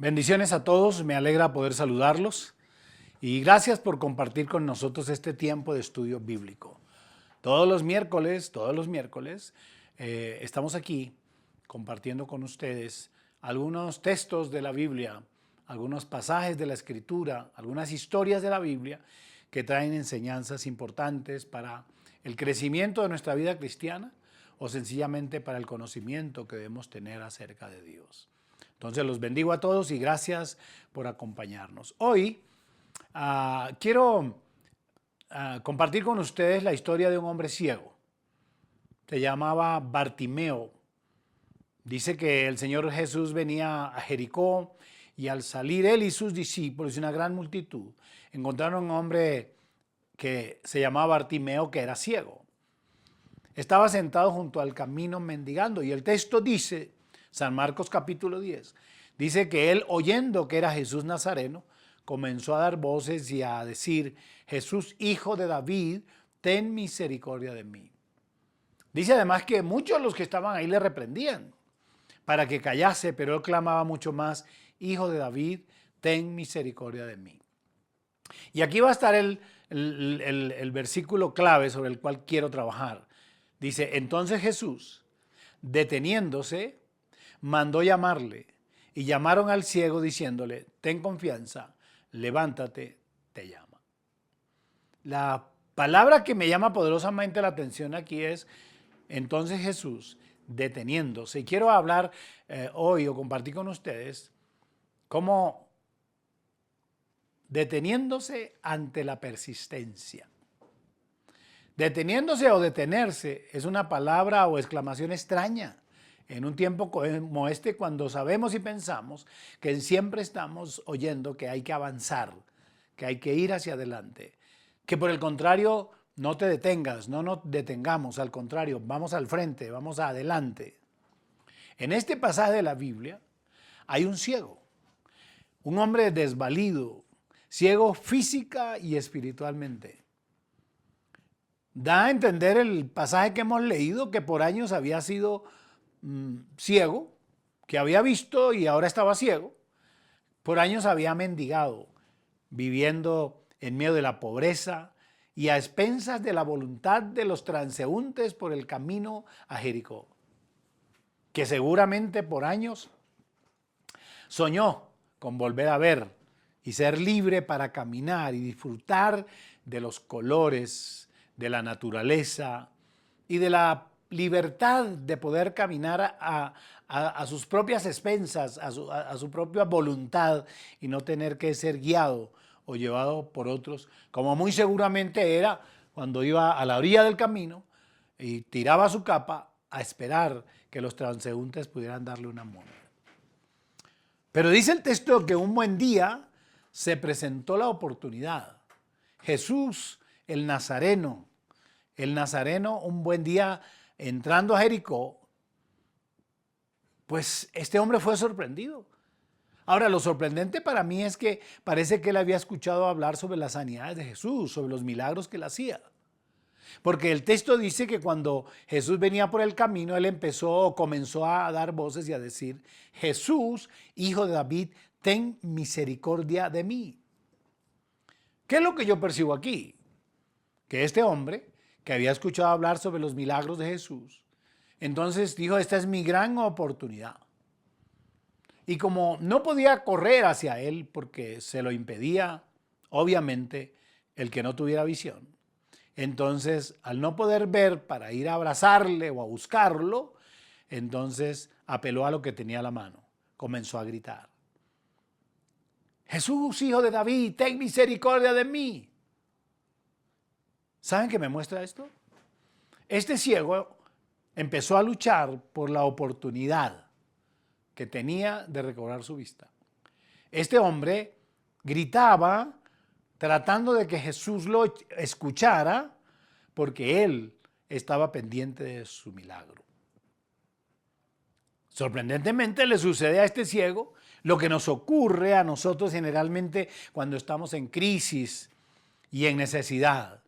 Bendiciones a todos, me alegra poder saludarlos y gracias por compartir con nosotros este tiempo de estudio bíblico. Todos los miércoles, estamos aquí compartiendo con ustedes algunos textos de la Biblia, algunos pasajes de la Escritura, algunas historias de la Biblia que traen enseñanzas importantes para el crecimiento de nuestra vida cristiana o sencillamente para el conocimiento que debemos tener acerca de Dios. Entonces los bendigo a todos y gracias por acompañarnos. Hoy quiero compartir con ustedes la historia de un hombre ciego. Se llamaba Bartimeo. Dice que el Señor Jesús venía a Jericó y al salir él y sus discípulos y una gran multitud, encontraron a un hombre que se llamaba Bartimeo, que era ciego. Estaba sentado junto al camino mendigando y el texto dice, San Marcos capítulo 10, dice que él, oyendo que era Jesús Nazareno, comenzó a dar voces y a decir: Jesús, hijo de David, ten misericordia de mí. Dice además que muchos de los que estaban ahí le reprendían para que callase, pero él clamaba mucho más: Hijo de David, ten misericordia de mí. Y aquí va a estar el versículo clave sobre el cual quiero trabajar. Dice: entonces Jesús, deteniéndose, mandó llamarle, y llamaron al ciego diciéndole: ten confianza, levántate, te llama. La palabra que me llama poderosamente la atención aquí es: entonces Jesús, deteniéndose. Y quiero hablar hoy o compartir con ustedes cómo deteniéndose ante la persistencia. Deteniéndose o detenerse es una palabra o exclamación extraña en un tiempo como este, cuando sabemos y pensamos que siempre estamos oyendo que hay que avanzar, que hay que ir hacia adelante, que por el contrario no te detengas, no nos detengamos, al contrario, vamos al frente, vamos adelante. En este pasaje de la Biblia hay un ciego, un hombre desvalido, ciego física y espiritualmente. Da a entender el pasaje que hemos leído que por años había sido ciego, que había visto y ahora estaba ciego. Por años había mendigado, viviendo en medio de la pobreza y a expensas de la voluntad de los transeúntes por el camino a Jericó, que seguramente por años soñó con volver a ver y ser libre para caminar y disfrutar de los colores, de la naturaleza y de la libertad de poder caminar a sus propias expensas, a su propia voluntad y no tener que ser guiado o llevado por otros, como muy seguramente era cuando iba a la orilla del camino y tiraba su capa a esperar que los transeúntes pudieran darle una moneda. Pero dice el texto que un buen día se presentó la oportunidad. Jesús, el Nazareno, un buen día entrando a Jericó, pues este hombre fue sorprendido. Ahora, lo sorprendente para mí es que parece que él había escuchado hablar sobre las sanidades de Jesús, sobre los milagros que él hacía. Porque el texto dice que cuando Jesús venía por el camino, él comenzó a dar voces y a decir: Jesús, hijo de David, ten misericordia de mí. ¿Qué es lo que yo percibo aquí? Que este hombre, que había escuchado hablar sobre los milagros de Jesús, entonces dijo: esta es mi gran oportunidad. Y como no podía correr hacia él porque se lo impedía, obviamente, el que no tuviera visión, entonces al no poder ver para ir a abrazarle o a buscarlo, entonces apeló a lo que tenía a la mano, comenzó a gritar: Jesús, hijo de David, ten misericordia de mí. ¿Saben qué me muestra esto? Este ciego empezó a luchar por la oportunidad que tenía de recobrar su vista. Este hombre gritaba tratando de que Jesús lo escuchara porque él estaba pendiente de su milagro. Sorprendentemente le sucede a este ciego lo que nos ocurre a nosotros generalmente cuando estamos en crisis y en necesidad.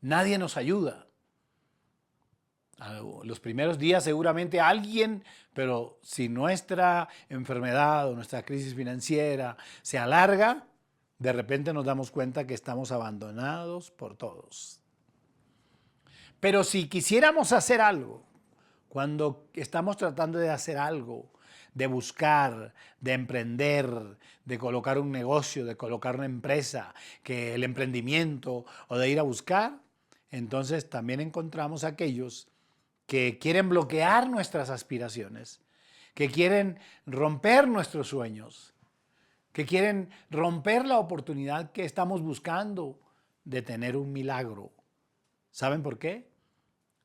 Nadie nos ayuda. Los primeros días seguramente alguien, pero si nuestra enfermedad o nuestra crisis financiera se alarga, de repente nos damos cuenta que estamos abandonados por todos. Pero si quisiéramos hacer algo, cuando estamos tratando de hacer algo, de buscar, de emprender, de colocar un negocio, de colocar una empresa, que el emprendimiento o de ir a buscar, entonces también encontramos aquellos que quieren bloquear nuestras aspiraciones, que quieren romper nuestros sueños, que quieren romper la oportunidad que estamos buscando de tener un milagro. ¿Saben por qué?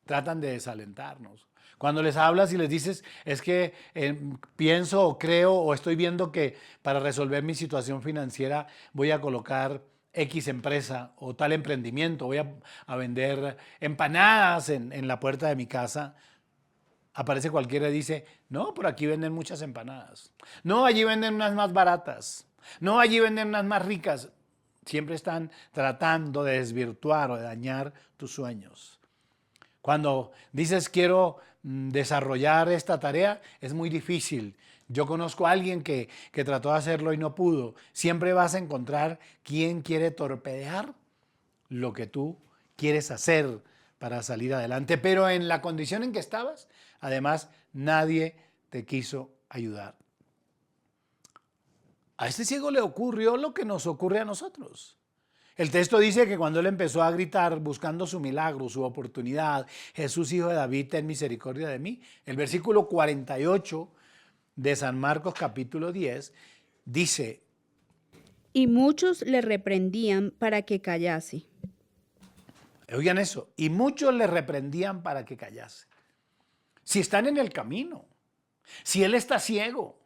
Tratan de desalentarnos. Cuando les hablas y les dices, es que pienso o creo o estoy viendo que para resolver mi situación financiera voy a colocar X empresa o tal emprendimiento, voy a vender empanadas en la puerta de mi casa, aparece cualquiera y dice, no, por aquí venden muchas empanadas. No, allí venden unas más baratas. No, allí venden unas más ricas. Siempre están tratando de desvirtuar o de dañar tus sueños. Cuando dices quiero desarrollar esta tarea, es muy difícil. Yo conozco a alguien que trató de hacerlo y no pudo. Siempre vas a encontrar quien quiere torpedear lo que tú quieres hacer para salir adelante. Pero en la condición en que estabas, además, nadie te quiso ayudar. A este ciego le ocurrió lo que nos ocurre a nosotros. El texto dice que cuando él empezó a gritar buscando su milagro, su oportunidad, Jesús, hijo de David, ten misericordia de mí. El versículo 48 de San Marcos capítulo 10 dice, y muchos le reprendían para que callase. oigan eso, y muchos le reprendían para que callase. Si están en el camino, si él está ciego,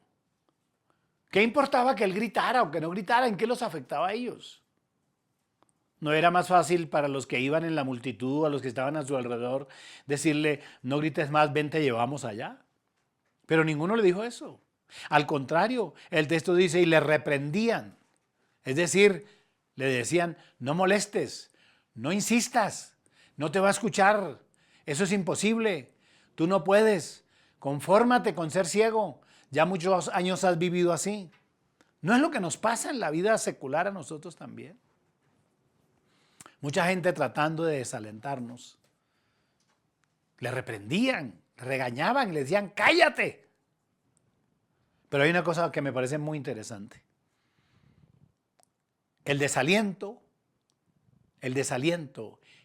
¿qué importaba que él gritara o que no gritara? ¿En qué los afectaba a ellos? ¿No era más fácil para los que iban en la multitud, a los que estaban a su alrededor, decirle, no grites más, ven, te llevamos allá? Pero ninguno le dijo eso. Al contrario, el texto dice, y le reprendían. Es decir, le decían, no molestes, no insistas, no te va a escuchar, eso es imposible, tú no puedes, confórmate con ser ciego, ya muchos años has vivido así. ¿No es lo que nos pasa en la vida secular a nosotros también? Mucha gente tratando de desalentarnos. Le reprendían, regañaban, le decían, cállate. Pero hay una cosa que me parece muy interesante. El desaliento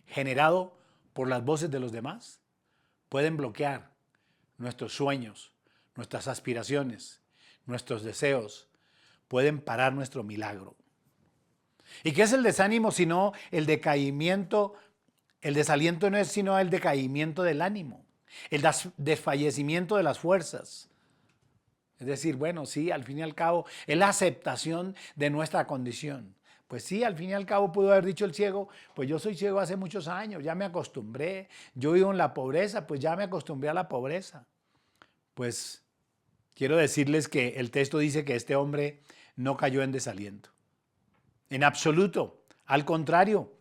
generado por las voces de los demás pueden bloquear nuestros sueños, nuestras aspiraciones, nuestros deseos, pueden parar nuestro milagro. ¿Y qué es el desánimo sino el decaimiento? El desaliento no es sino el decaimiento del ánimo, el desfallecimiento de las fuerzas. Es decir, bueno, sí, al fin y al cabo, es la aceptación de nuestra condición. Pues sí, al fin y al cabo pudo haber dicho el ciego, pues yo soy ciego hace muchos años, ya me acostumbré, yo vivo en la pobreza, pues ya me acostumbré a la pobreza. Pues quiero decirles que el texto dice que este hombre no cayó en desaliento. En absoluto, al contrario.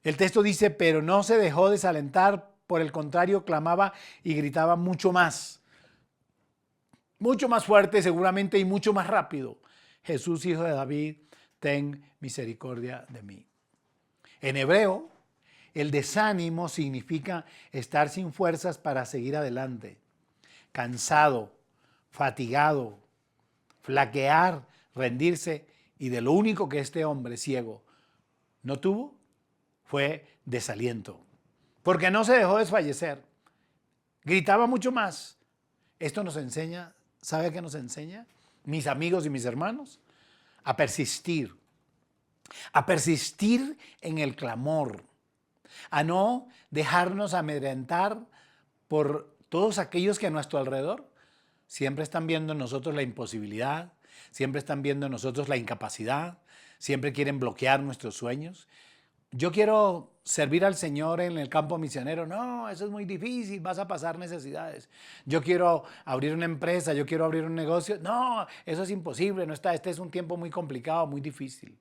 El texto dice, pero no se dejó desalentar, por el contrario, clamaba y gritaba mucho más fuerte seguramente y mucho más rápido. Jesús, hijo de David, ten misericordia de mí. En hebreo, el desánimo significa estar sin fuerzas para seguir adelante, cansado, fatigado, flaquear, rendirse, y de lo único que este hombre ciego no tuvo fue desaliento, porque no se dejó desfallecer, gritaba mucho más. Esto nos enseña, ¿sabe qué nos enseña? Mis amigos y mis hermanos, a persistir en el clamor, a no dejarnos amedrentar por todos aquellos que a nuestro alrededor siempre están viendo en nosotros la imposibilidad, siempre están viendo en nosotros la incapacidad, siempre quieren bloquear nuestros sueños. Yo quiero servir al Señor en el campo misionero. No, eso es muy difícil, vas a pasar necesidades. Yo quiero abrir una empresa, yo quiero abrir un negocio. No, eso es imposible, no está. Este es un tiempo muy complicado, muy difícil.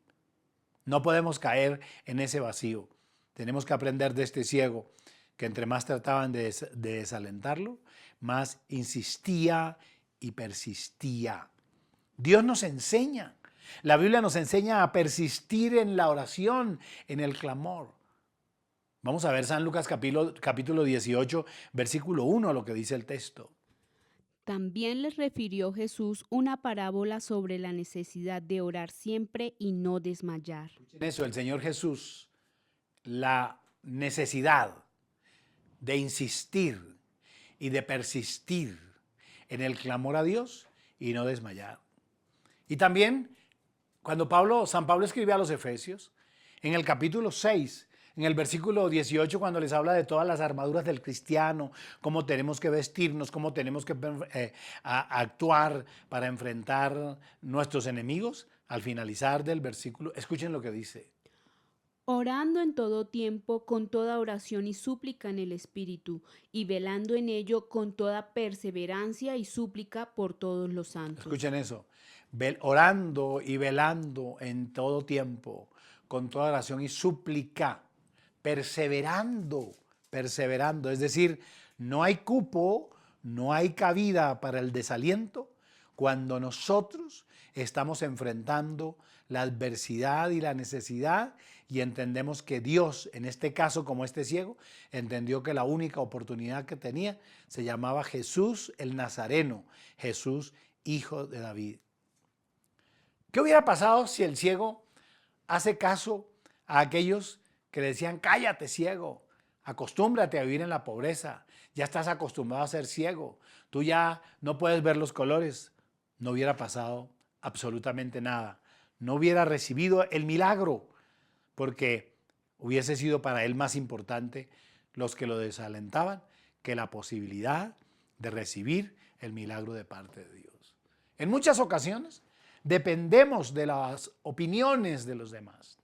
No podemos caer en ese vacío. Tenemos que aprender de este ciego. que entre más trataban de desalentarlo, más insistía y persistía. Dios nos enseña. La Biblia nos enseña a persistir en la oración, en el clamor. Vamos a ver San Lucas capítulo 18, versículo 1, lo que dice el texto. También les refirió Jesús una parábola sobre la necesidad de orar siempre y no desmayar. En eso, el Señor Jesús, la necesidad de insistir y de persistir en el clamor a Dios y no desmayar. Y también cuando San Pablo escribe a los Efesios, en el capítulo 6, en el versículo 18, cuando les habla de todas las armaduras del cristiano, cómo tenemos que vestirnos, cómo tenemos que actuar para enfrentar nuestros enemigos, al finalizar del versículo, escuchen lo que dice. Orando en todo tiempo con toda oración y súplica en el Espíritu, y velando en ello con toda perseverancia y súplica por todos los santos. Escuchen eso, orando y velando en todo tiempo, con toda oración y súplica, perseverando, es decir, no hay cupo, no hay cabida para el desaliento cuando nosotros estamos enfrentando la adversidad y la necesidad y entendemos que Dios, en este caso como este ciego, entendió que la única oportunidad que tenía se llamaba Jesús el Nazareno, Jesús hijo de David. ¿Qué hubiera pasado si el ciego hace caso a aquellos que le decían, cállate ciego, acostúmbrate a vivir en la pobreza, ya estás acostumbrado a ser ciego, tú ya no puedes ver los colores? No hubiera pasado absolutamente nada, no hubiera recibido el milagro, porque hubiese sido para él más importante los que lo desalentaban que la posibilidad de recibir el milagro de parte de Dios. En muchas ocasiones dependemos de las opiniones de los demás.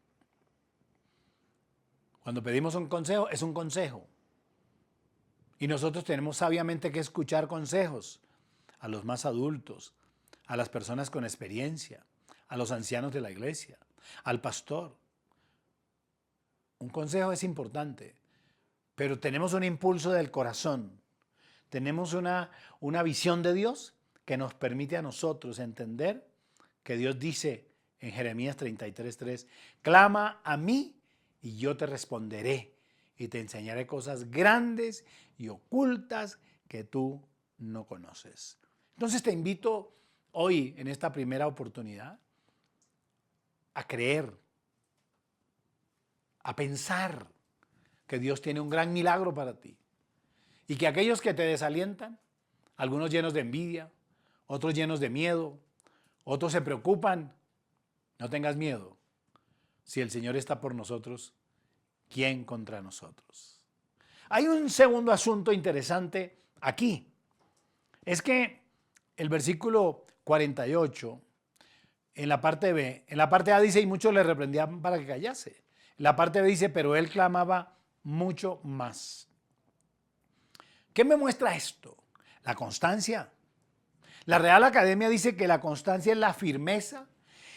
Cuando pedimos un consejo, es un consejo. Y nosotros tenemos sabiamente que escuchar consejos a los más adultos, a las personas con experiencia, a los ancianos de la iglesia, al pastor. Un consejo es importante, pero tenemos un impulso del corazón. Tenemos una visión de Dios que nos permite a nosotros entender que Dios dice en Jeremías 33:3, clama a mí y yo te responderé y te enseñaré cosas grandes y ocultas que tú no conoces. Entonces te invito hoy, en esta primera oportunidad, a creer, a pensar que Dios tiene un gran milagro para ti y que aquellos que te desalientan, algunos llenos de envidia, otros llenos de miedo, otros se preocupan, no tengas miedo. Si el Señor está por nosotros, ¿quién contra nosotros? Hay un segundo asunto interesante aquí. Es que el versículo 48, en la parte B, en la parte A dice, y muchos le reprendían para que callase. En la parte B dice, pero él clamaba mucho más. ¿Qué me muestra esto? La constancia. La Real Academia dice que la constancia es la firmeza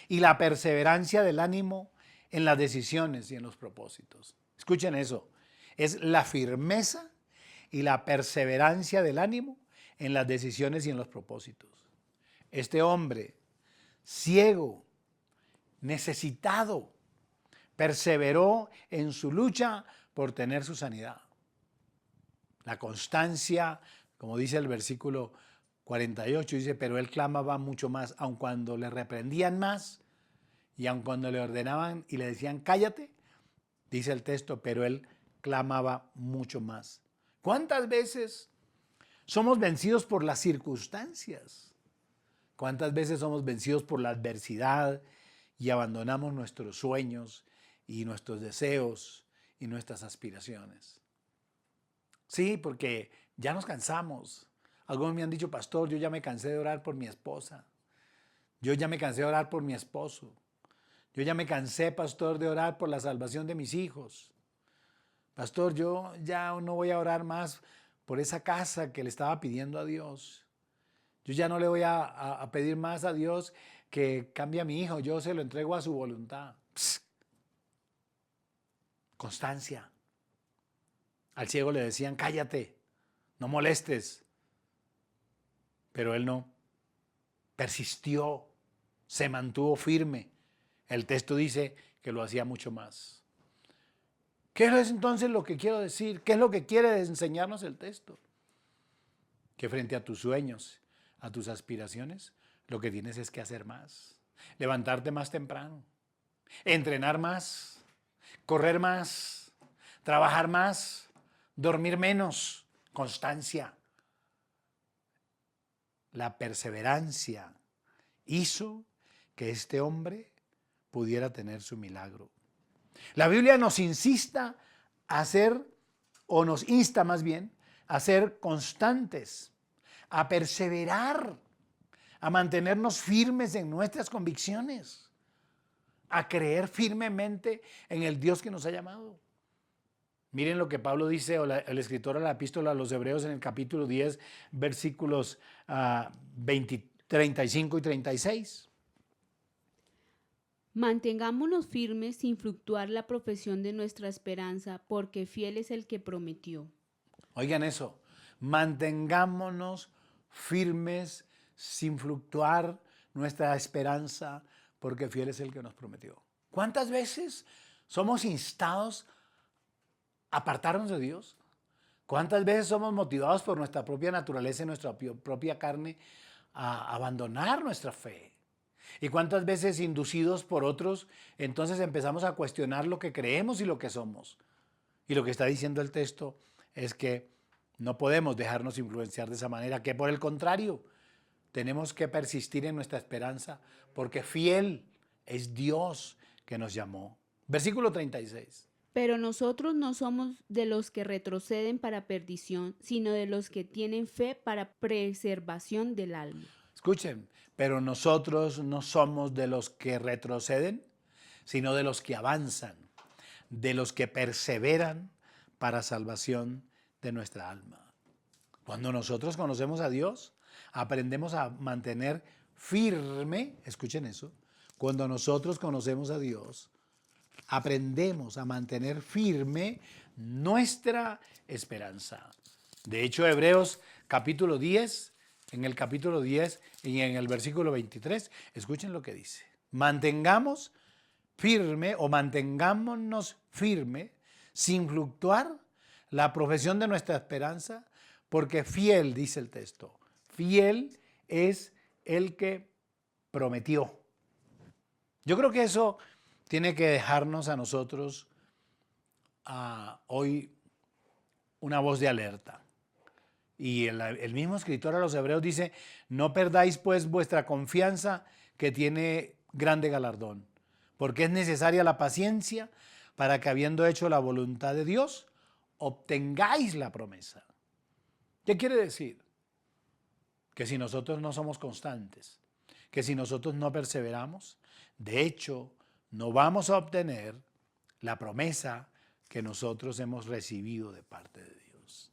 y la perseverancia del ánimo en las decisiones y en los propósitos. Escuchen eso, es la firmeza y la perseverancia del ánimo en las decisiones y en los propósitos. Este hombre, ciego, necesitado, perseveró en su lucha por tener su sanidad. La constancia, como dice el versículo 48, dice, pero él clamaba mucho más, aun cuando le reprendían más y aun cuando le ordenaban y le decían cállate, dice el texto, pero él clamaba mucho más. ¿Cuántas veces somos vencidos por las circunstancias? ¿Cuántas veces somos vencidos por la adversidad y abandonamos nuestros sueños y nuestros deseos y nuestras aspiraciones? Sí, porque ya nos cansamos. Algunos me han dicho, pastor, yo ya me cansé de orar por mi esposa. Yo ya me cansé de orar por mi esposo. Yo ya me cansé, pastor, de orar por la salvación de mis hijos. Pastor, yo ya no voy a orar más por esa casa que le estaba pidiendo a Dios. Yo ya no le voy a pedir más a Dios que cambie a mi hijo. Yo se lo entrego a su voluntad. Psst. Constancia. Al ciego le decían, cállate, no molestes. Pero él no, persistió, se mantuvo firme. El texto dice que lo hacía mucho más. ¿Qué es entonces lo que quiero decir? ¿Qué es lo que quiere enseñarnos el texto? Que frente a tus sueños, a tus aspiraciones, lo que tienes es que hacer más. Levantarte más temprano, entrenar más, correr más, trabajar más, dormir menos, constancia. La perseverancia hizo que este hombre pudiera tener su milagro. La Biblia nos insista a ser, o nos insta más bien, a ser constantes, a perseverar, a mantenernos firmes en nuestras convicciones, a creer firmemente en el Dios que nos ha llamado. Miren lo que Pablo dice, o el escritor de la epístola a los Hebreos en el capítulo 10, versículos 35 y 36. Mantengámonos firmes sin fluctuar la profesión de nuestra esperanza, porque fiel es el que prometió. Oigan eso, mantengámonos firmes sin fluctuar nuestra esperanza, porque fiel es el que nos prometió. ¿Cuántas veces somos instados a apartarnos de Dios? ¿Cuántas veces somos motivados por nuestra propia naturaleza y nuestra propia carne a abandonar nuestra fe? ¿Y cuántas veces inducidos por otros, entonces empezamos a cuestionar lo que creemos y lo que somos? Y lo que está diciendo el texto es que no podemos dejarnos influenciar de esa manera, que por el contrario, tenemos que persistir en nuestra esperanza, porque fiel es Dios que nos llamó. Versículo 36. Pero nosotros no somos de los que retroceden para perdición, sino de los que tienen fe para preservación del alma. Escuchen, pero nosotros no somos de los que retroceden, sino de los que avanzan, de los que perseveran para salvación de nuestra alma. Cuando nosotros conocemos a Dios, aprendemos a mantener firme, escuchen eso, cuando nosotros conocemos a Dios, aprendemos a mantener firme nuestra esperanza. De hecho, Hebreos capítulo 10, en el capítulo 10 y en el versículo 23, escuchen lo que dice. Mantengamos firme o mantengámonos firme sin fluctuar la profesión de nuestra esperanza, porque fiel, dice el texto, fiel es el que prometió. Yo creo que eso tiene que dejarnos a nosotros hoy una voz de alerta. Y el mismo escritor a los Hebreos dice, no perdáis pues vuestra confianza que tiene grande galardón, porque es necesaria la paciencia para que habiendo hecho la voluntad de Dios, obtengáis la promesa. ¿Qué quiere decir? Que si nosotros no somos constantes, que si nosotros no perseveramos, de hecho, no vamos a obtener la promesa que nosotros hemos recibido de parte de Dios.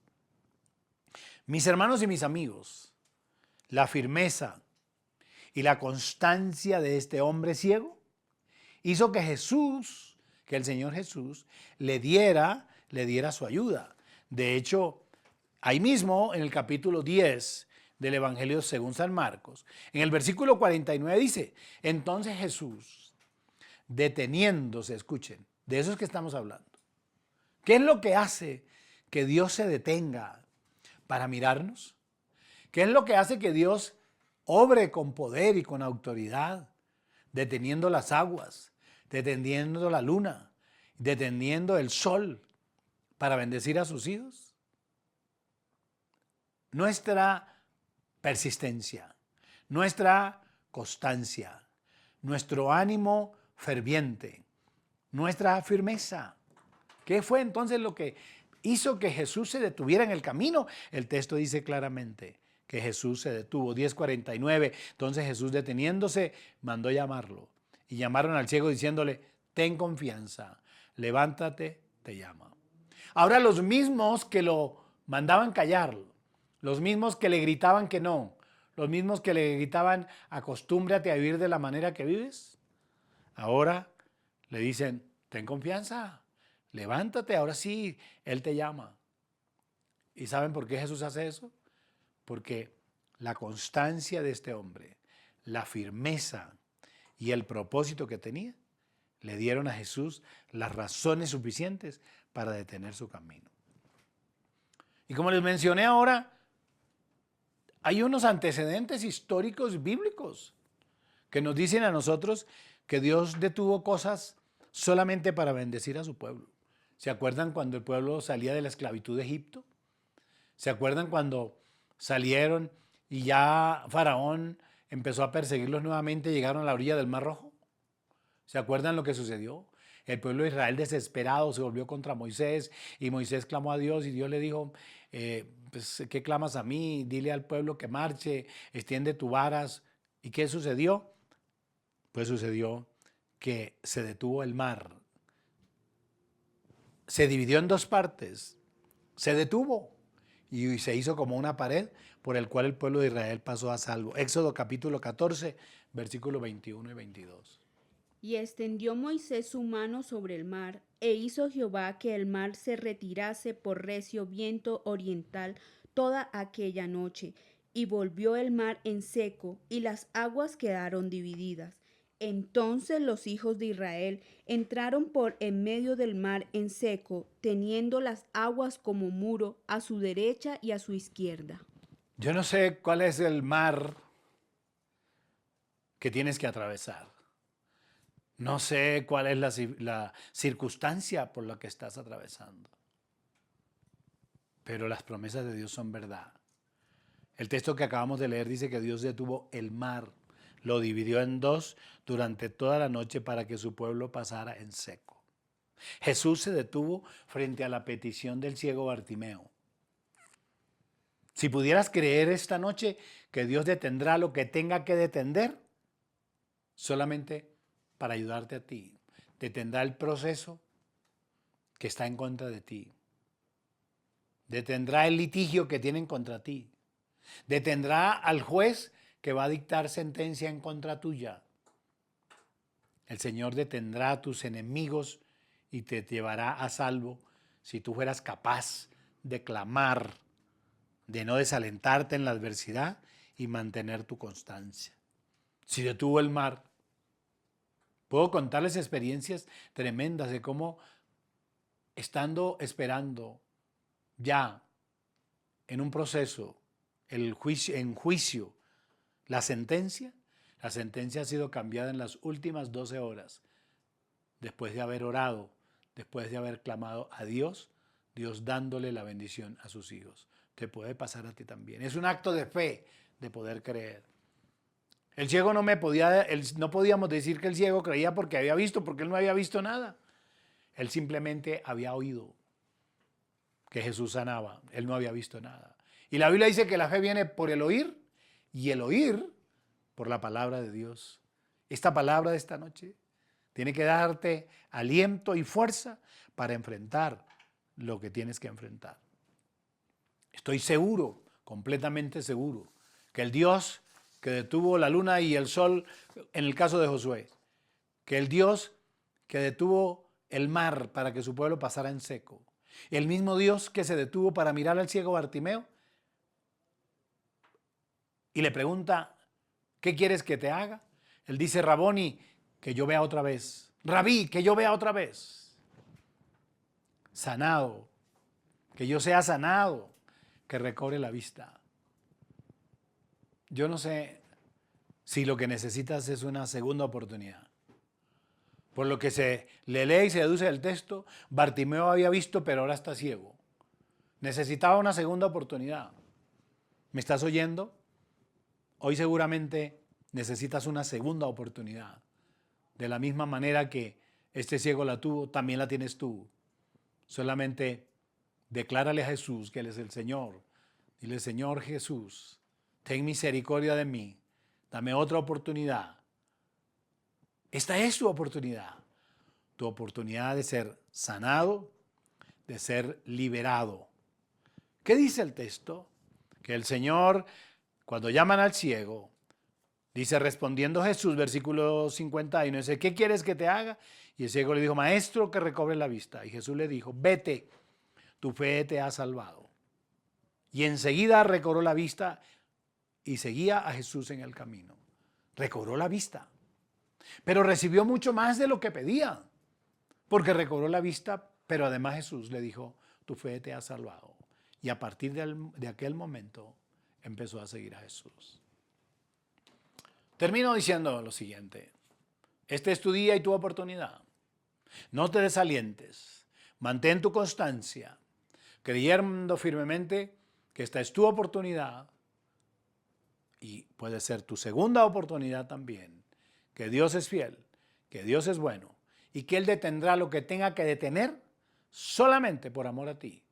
Mis hermanos y mis amigos, la firmeza y la constancia de este hombre ciego hizo que Jesús, que el Señor Jesús, le diera su ayuda. De hecho, ahí mismo en el capítulo 10 del Evangelio según San Marcos, en el versículo 49 dice, entonces Jesús, deteniéndose, escuchen, de eso es que estamos hablando. ¿Qué es lo que hace que Dios se detenga para mirarnos? ¿Qué es lo que hace que Dios obre con poder y con autoridad, deteniendo las aguas, deteniendo la luna, deteniendo el sol para bendecir a sus hijos? Nuestra persistencia, nuestra constancia, nuestro ánimo ferviente, nuestra firmeza. ¿Qué fue entonces lo que hizo que Jesús se detuviera en el camino? El texto dice claramente que Jesús se detuvo. 10:49. Entonces Jesús, deteniéndose, mandó llamarlo. Y llamaron al ciego diciéndole, ten confianza, levántate, te llama. Ahora los mismos que lo mandaban callar, los mismos que le gritaban que no, los mismos que le gritaban acostúmbrate a vivir de la manera que vives, ahora le dicen, ten confianza, levántate, ahora sí, Él te llama. ¿Y saben por qué Jesús hace eso? Porque la constancia de este hombre, la firmeza y el propósito que tenía, le dieron a Jesús las razones suficientes para detener su camino. Y como les mencioné ahora, hay unos antecedentes históricos bíblicos que nos dicen a nosotros que Dios detuvo cosas solamente para bendecir a su pueblo. ¿Se acuerdan cuando el pueblo salía de la esclavitud de Egipto? ¿Se acuerdan cuando salieron y ya Faraón empezó a perseguirlos nuevamente y llegaron a la orilla del Mar Rojo? ¿Se acuerdan lo que sucedió? El pueblo de Israel desesperado se volvió contra Moisés y Moisés clamó a Dios y Dios le dijo, pues, ¿qué clamas a mí? Dile al pueblo que marche, extiende tus varas. ¿Y qué sucedió? Pues sucedió que se detuvo el mar. Se dividió en dos partes. Se detuvo y se hizo como una pared por el cual el pueblo de Israel pasó a salvo. Éxodo capítulo 14, versículos 21 y 22. Y extendió Moisés su mano sobre el mar, e hizo Jehová que el mar se retirase por recio viento oriental toda aquella noche, y volvió el mar en seco, y las aguas quedaron divididas. Entonces los hijos de Israel entraron por en medio del mar en seco, teniendo las aguas como muro a su derecha y a su izquierda. Yo no sé cuál es el mar que tienes que atravesar. No sé cuál es la circunstancia por la que estás atravesando. Pero las promesas de Dios son verdad. El texto que acabamos de leer dice que Dios detuvo el mar, lo dividió en dos durante toda la noche para que su pueblo pasara en seco. Jesús se detuvo frente a la petición del ciego Bartimeo. Si pudieras creer esta noche que Dios detendrá lo que tenga que detener, solamente para ayudarte a ti, detendrá el proceso que está en contra de ti, detendrá el litigio que tienen contra ti, detendrá al juez que va a dictar sentencia en contra tuya. El Señor detendrá a tus enemigos y te llevará a salvo si tú fueras capaz de clamar, de no desalentarte en la adversidad y mantener tu constancia. Si detuvo el mar, puedo contarles experiencias tremendas de cómo, estando esperando ya en un proceso, en juicio, la sentencia ha sido cambiada en las últimas 12 horas, después de haber orado, después de haber clamado a Dios, Dios dándole la bendición a sus hijos. Te puede pasar a ti también. Es un acto de fe, de poder creer. El ciego no podíamos decir que el ciego creía porque había visto, porque él no había visto nada. Él simplemente había oído que Jesús sanaba. Él no había visto nada. Y la Biblia dice que la fe viene por el oír y el oír por la palabra de Dios. Esta palabra de esta noche tiene que darte aliento y fuerza para enfrentar lo que tienes que enfrentar. Estoy seguro, completamente seguro, que el Dios que detuvo la luna y el sol en el caso de Josué, que el Dios que detuvo el mar para que su pueblo pasara en seco, el mismo Dios que se detuvo para mirar al ciego Bartimeo y le pregunta, ¿qué quieres que te haga? Él dice, Raboni, que yo vea otra vez. Rabí, que yo vea otra vez. Sanado, que yo sea sanado, que recobre la vista. Yo no sé si lo que necesitas es una segunda oportunidad. Por lo que se le lee y se deduce del texto, Bartimeo había visto, pero ahora está ciego. Necesitaba una segunda oportunidad. ¿Me estás oyendo? Hoy seguramente necesitas una segunda oportunidad. De la misma manera que este ciego la tuvo, también la tienes tú. Solamente declárale a Jesús que Él es el Señor. Dile, Señor Jesús, ten misericordia de mí. Dame otra oportunidad. Esta es tu oportunidad de ser sanado, de ser liberado. ¿Qué dice el texto? Que el Señor, cuando llaman al ciego, dice respondiendo Jesús, versículo 51, dice, ¿qué quieres que te haga? Y el ciego le dijo, maestro, que recobre la vista. Y Jesús le dijo, vete, tu fe te ha salvado. Y enseguida recobró la vista y seguía a Jesús en el camino. Recobró la vista. Pero recibió mucho más de lo que pedía, porque recobró la vista, pero además Jesús le dijo, tu fe te ha salvado. Y a partir de aquel momento empezó a seguir a Jesús. Termino diciendo lo siguiente. Este es tu día y tu oportunidad. No te desalientes. Mantén tu constancia, creyendo firmemente que esta es tu oportunidad y puede ser tu segunda oportunidad también. Que Dios es fiel, que Dios es bueno y que Él detendrá lo que tenga que detener solamente por amor a ti.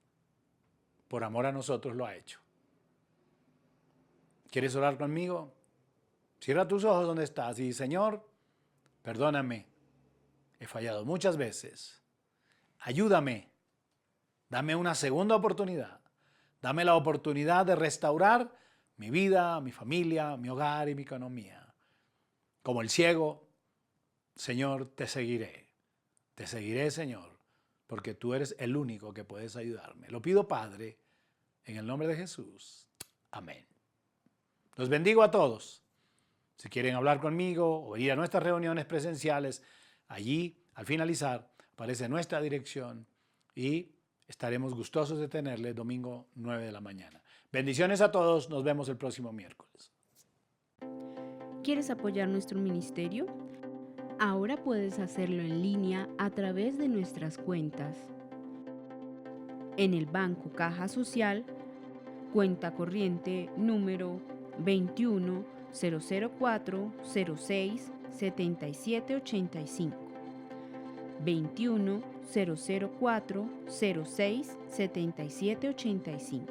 Por amor a nosotros lo ha hecho. ¿Quieres orar conmigo? Cierra tus ojos donde estás y Señor, perdóname. He fallado muchas veces. Ayúdame. Dame una segunda oportunidad. Dame la oportunidad de restaurar mi vida, mi familia, mi hogar y mi economía. Como el ciego, Señor, te seguiré. Te seguiré, Señor, porque tú eres el único que puedes ayudarme. Lo pido, Padre, en el nombre de Jesús. Amén. Los bendigo a todos. Si quieren hablar conmigo o ir a nuestras reuniones presenciales, allí, al finalizar, aparece nuestra dirección y estaremos gustosos de tenerles domingo 9 de la mañana. Bendiciones a todos. Nos vemos el próximo miércoles. ¿Quieres apoyar nuestro ministerio? Ahora puedes hacerlo en línea a través de nuestras cuentas. En el Banco Caja Social, cuenta corriente número 21-004-06-7785. 21-004-06-7785.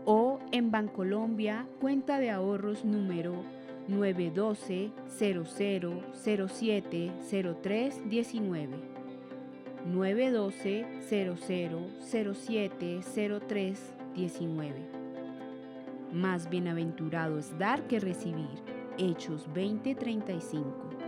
O en Bancolombia, cuenta de ahorros número 912-0007-0319. 912-0007-0319. Más bienaventurado es dar que recibir. Hechos 20:35.